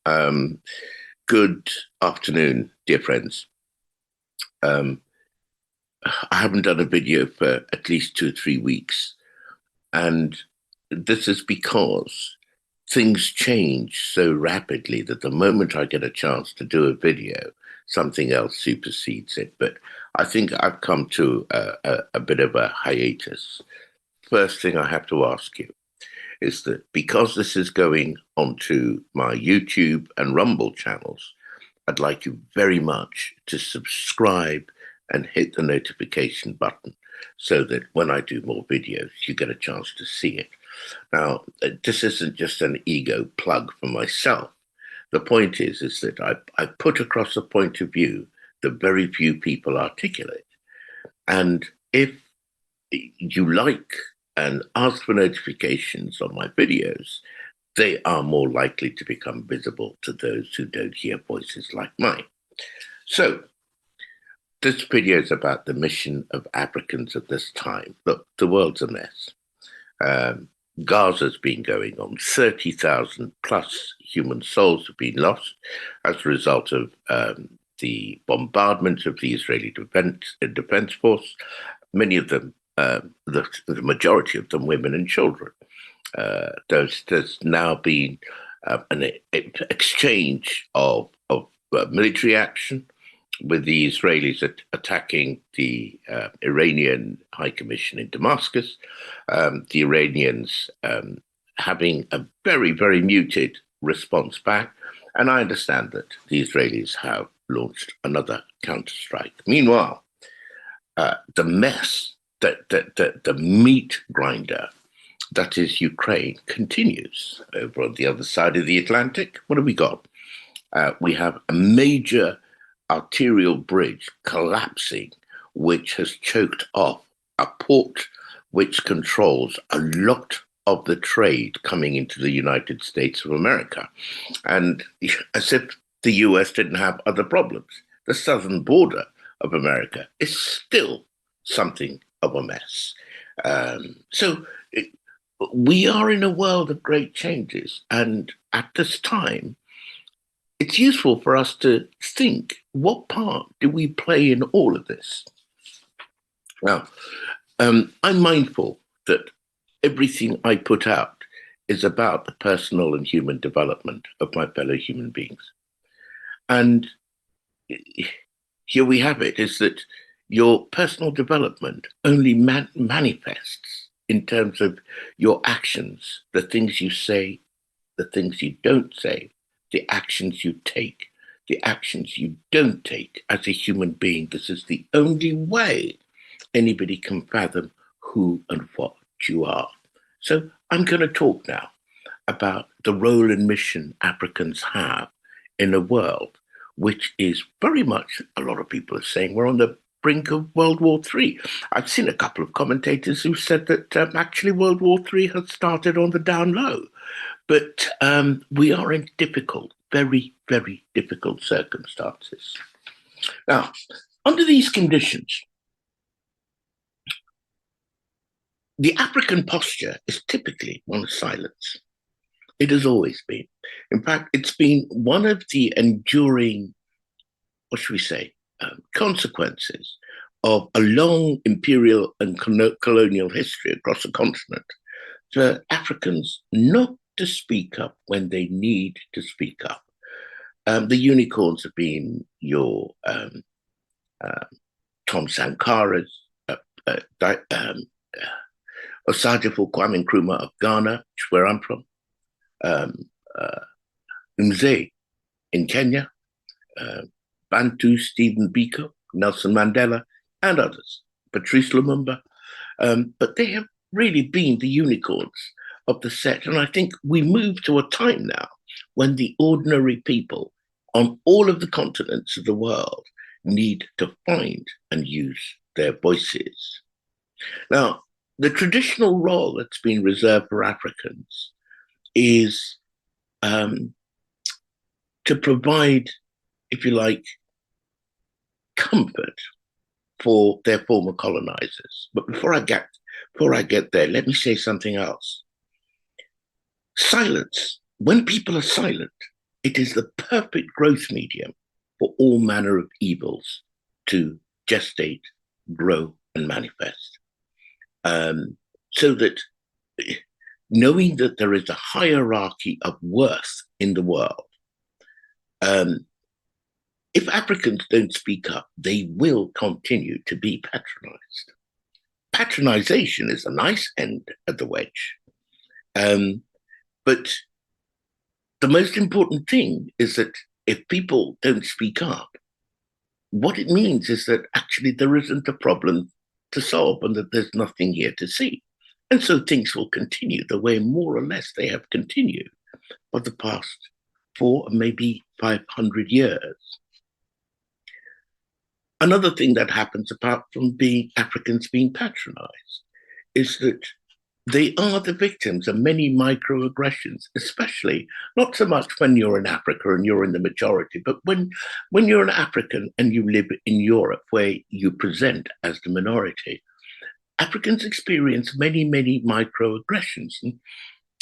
Um, Good afternoon, dear friends. Um, I haven't done a video for at least 2 or 3 weeks, and this is because things change so rapidly that the moment I get a chance to do a video, something else supersedes it. But I think I've come to a bit of a hiatus. First thing I have to ask you is that because this is going onto my YouTube and Rumble channels, I'd like you very much to subscribe and hit the notification button so that when I do more videos, you get a chance to see it. Now, this isn't just an ego plug for myself. The point is that I put across a point of view that very few people articulate. And if you like and ask for notifications on my videos, they are more likely to become visible to those who don't hear voices like mine. So, this video is about the mission of Africans at this time. Look, the world's a mess. Um, Gaza's been going on. 30,000 plus human souls have been lost as a result of the bombardment of the Israeli Defense Force. Many of them, the majority of them, women and children. There's now been an exchange of military action with the Israelis attacking the Iranian High Commission in Damascus, the Iranians having a very, very muted response back. And I understand that the Israelis have launched another counterstrike. Meanwhile, the mess, the meat grinder that is Ukraine continues over on the other side of the Atlantic. What have we got? We have a major arterial bridge collapsing, which has choked off a port which controls a lot of the trade coming into the United States of America. And as if the US didn't have other problems, the southern border of America is still something of a mess. So we are in a world of great changes. And at this time, it's useful for us to think, what part do we play in all of this? Now, I'm mindful that everything I put out is about the personal and human development of my fellow human beings. And here we have it, is that your personal development only manifests in terms of your actions, the things you say, the things you don't say, the actions you take, the actions you don't take as a human being. This is the only way anybody can fathom who and what you are. So I'm going to talk now about the role and mission Africans have in a world which is very much, a lot of people are saying, we're on the brink of World War III. I've seen a couple of commentators who said that actually World War III has started on the down low. But we are in difficult, very, very difficult circumstances. Now, under these conditions, the African posture is typically one of silence. It has always been. In fact, it's been one of the enduring, what should we say, consequences of a long imperial and colonial history across the continent for Africans not to speak up when they need to speak up. The unicorns have been your Tom Sankara's, Osagyefo Kwame Nkrumah of Ghana, which is where I'm from, Mzee in Kenya, Bantu Stephen Biko, Nelson Mandela, and others, Patrice Lumumba. But they have really been the unicorns of the set. And I think we move to a time now when the ordinary people on all of the continents of the world need to find and use their voices. Now, the traditional role that's been reserved for Africans is to provide, if you like, comfort for their former colonizers. But before I get there, let me say something else. Silence. When people are silent, It is the perfect growth medium for all manner of evils to gestate, grow, and manifest. So that knowing that there is a hierarchy of worth in the world, um, if Africans don't speak up, they will continue to be patronized. Patronization is a nice end of the wedge. But the most important thing is that if people don't speak up, what it means is that actually there isn't a problem to solve and that there's nothing here to see. And so things will continue the way more or less they have continued for the past 4, maybe 500 years. Another thing that happens apart from being Africans being patronized is that they are the victims of many microaggressions, especially not so much when you're in Africa and you're in the majority, but when you're an African and you live in Europe where you present as the minority. Africans experience many, many microaggressions. And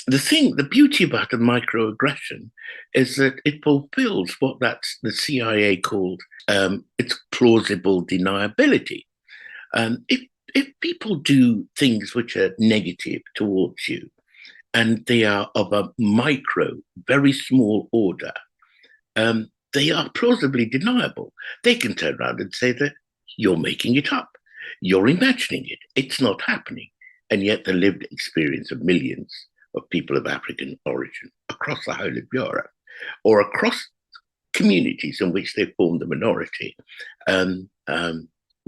the beauty about a microaggression is that it fulfills what the CIA called its plausible deniability. If people do things which are negative towards you, and they are of a micro, very small order, they are plausibly deniable. They can turn around and say that you're making it up, you're imagining it, it's not happening. And yet the lived experience of millions of people of African origin across the whole of Europe, or across communities in which they form the minority,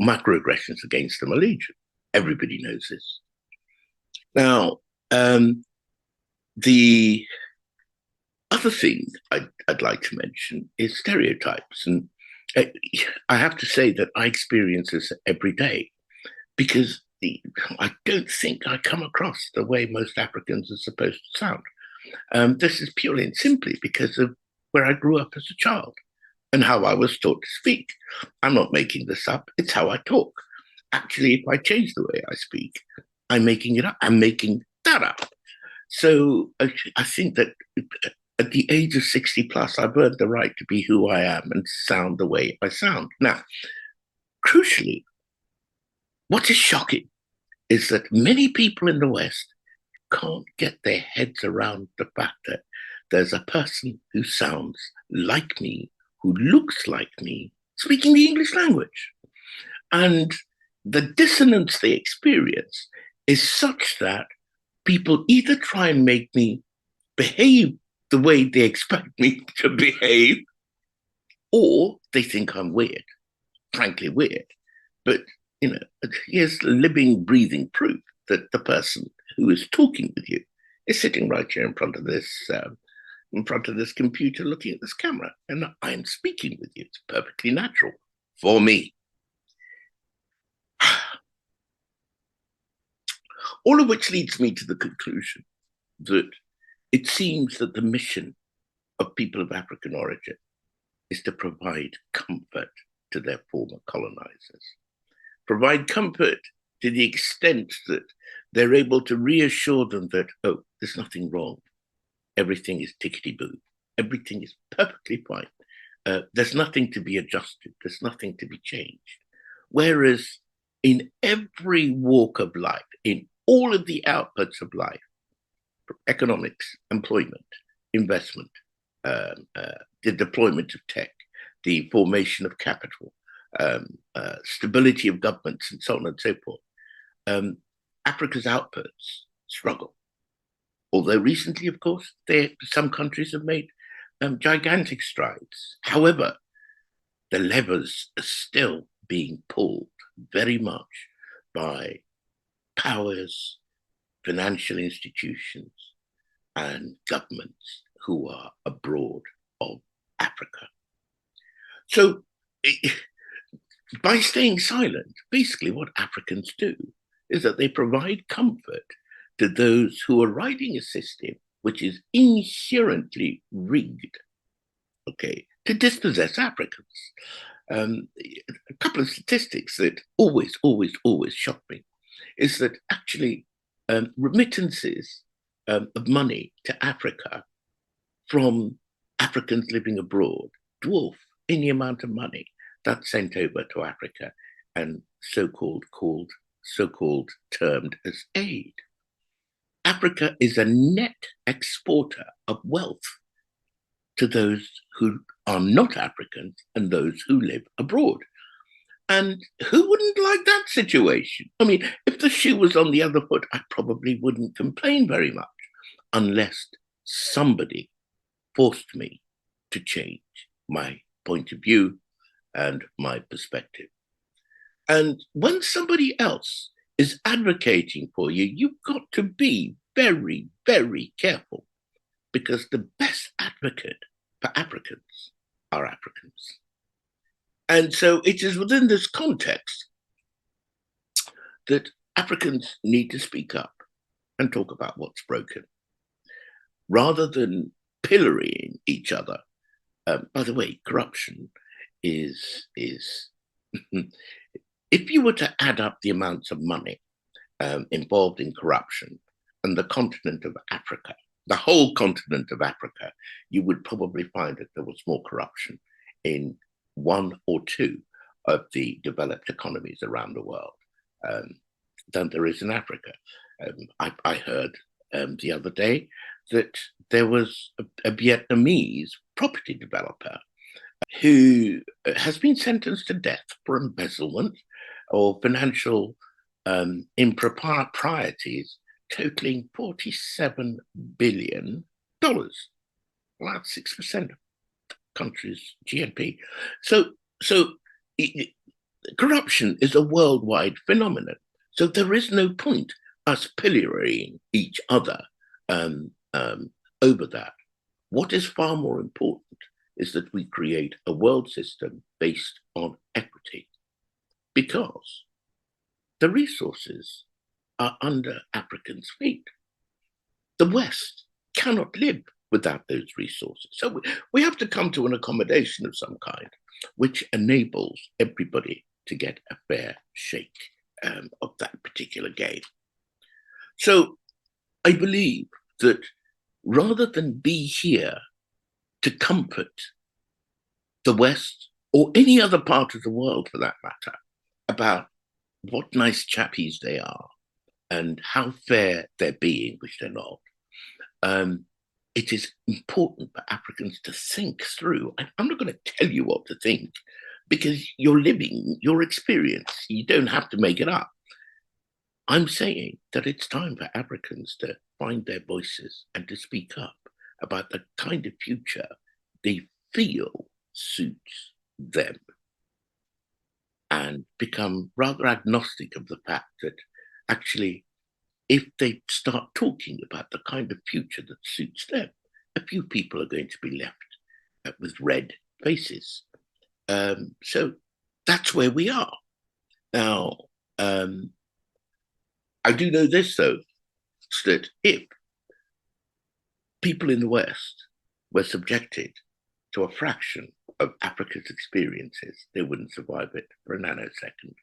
microaggressions against them are legion. Everybody knows this. Now, the other thing I'd like to mention is stereotypes. And I have to say that I experience this every day because I don't think I come across the way most Africans are supposed to sound. This is purely and simply because of where I grew up as a child and how I was taught to speak. I'm not making this up, it's how I talk. Actually, if I change the way I speak, I'm making it up. I'm making that up. So I think that at the age of 60 plus, I've earned the right to be who I am and sound the way I sound. Now, crucially, what is shocking is that many people in the West can't get their heads around the fact that there's a person who sounds like me, who looks like me, speaking the English language. And the dissonance they experience is such that people either try and make me behave the way they expect me to behave, or they think I'm weird, frankly weird. But, here's living, breathing proof that the person who is talking with you is sitting right here in front of this computer looking at this camera, and I'm speaking with you. It's perfectly natural for me. All of which leads me to the conclusion that it seems that the mission of people of African origin is to provide comfort to their former colonizers. Provide comfort to the extent that they're able to reassure them that, oh, there's nothing wrong. Everything is tickety-boo. Everything is perfectly fine. There's nothing to be adjusted. There's nothing to be changed. Whereas in every walk of life, in all of the outputs of life, economics, employment, investment, the deployment of tech, the formation of capital, stability of governments, and so on and so forth, Africa's outputs struggle. Although recently, of course, some countries have made gigantic strides. However, the levers are still being pulled very much by powers, financial institutions, and governments who are abroad of Africa. So, by staying silent, basically what Africans do is that they provide comfort to those who are riding a system which is inherently rigged, okay, to dispossess Africans. A couple of statistics that always shock me is that actually remittances of money to Africa from Africans living abroad dwarf any amount of money that's sent over to Africa and so-called termed as aid. Africa is a net exporter of wealth to those who are not Africans and those who live abroad. And who wouldn't like that situation? I mean, if the shoe was on the other foot, I probably wouldn't complain very much unless somebody forced me to change my point of view and my perspective. And when somebody else is advocating for you, you've got to be very, very careful, because the best advocate for Africans are Africans. And so it is within this context that Africans need to speak up and talk about what's broken, rather than pillorying each other. By the way, corruption is if you were to add up the amounts of money involved in corruption and the continent of Africa, the whole continent of Africa, you would probably find that there was more corruption in one or two of the developed economies around the world than there is in Africa. I heard the other day that there was a Vietnamese property developer who has been sentenced to death for embezzlement or financial improprieties totaling $47 billion. Well, that's 6% of the country's GNP. So corruption is a worldwide phenomenon. So there is no point us pillorying each other over that. What is far more important is that we create a world system based on equity, because the resources are under Africans' feet. The West cannot live without those resources. So we have to come to an accommodation of some kind, which enables everybody to get a fair shake of that particular game. So I believe that rather than be here to comfort the West or any other part of the world for that matter about what nice chappies they are and how fair they're being, which they're not, it is important for Africans to think through. I'm not going to tell you what to think, because you're living your experience. You don't have to make it up. I'm saying that it's time for Africans to find their voices and to speak up about the kind of future they feel suits them, and become rather agnostic of the fact that actually, if they start talking about the kind of future that suits them, a few people are going to be left with red faces. So that's where we are. Now, I do know this, though, that if people in the West were subjected to a fraction of Africa's experiences, they wouldn't survive it for a nanosecond,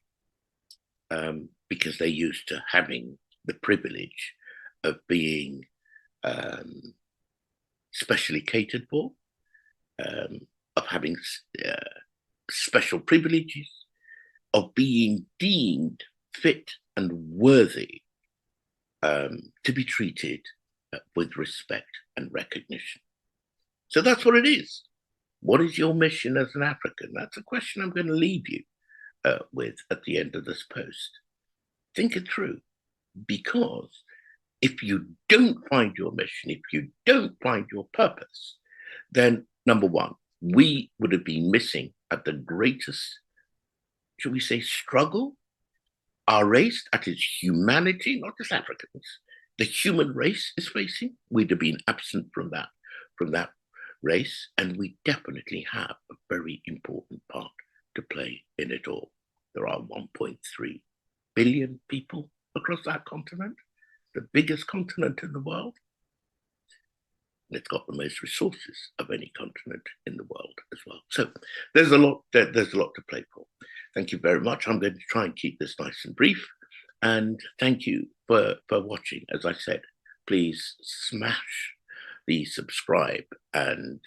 because they're used to having the privilege of being specially catered for, of having special privileges, of being deemed fit and worthy to be treated with respect and recognition. So that's what it is. What is your mission as an African? That's a question I'm going to leave you with at the end of this post. Think it through, because if you don't find your mission, if you don't find your purpose, then number one, we would have been missing at the greatest, should we say, struggle our race, that is humanity, not just Africans, the human race is facing. We'd have been absent from that race, and we definitely have a very important part to play in it all. There are 1.3 billion people across that continent, the biggest continent in the world. And it's got the most resources of any continent in the world as well. So there's a lot to play for. Thank you very much. I'm going to try and keep this nice and brief. And thank you for watching. As I said, please smash please subscribe and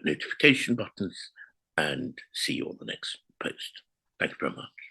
notification buttons, and see you on the next post. Thank you very much.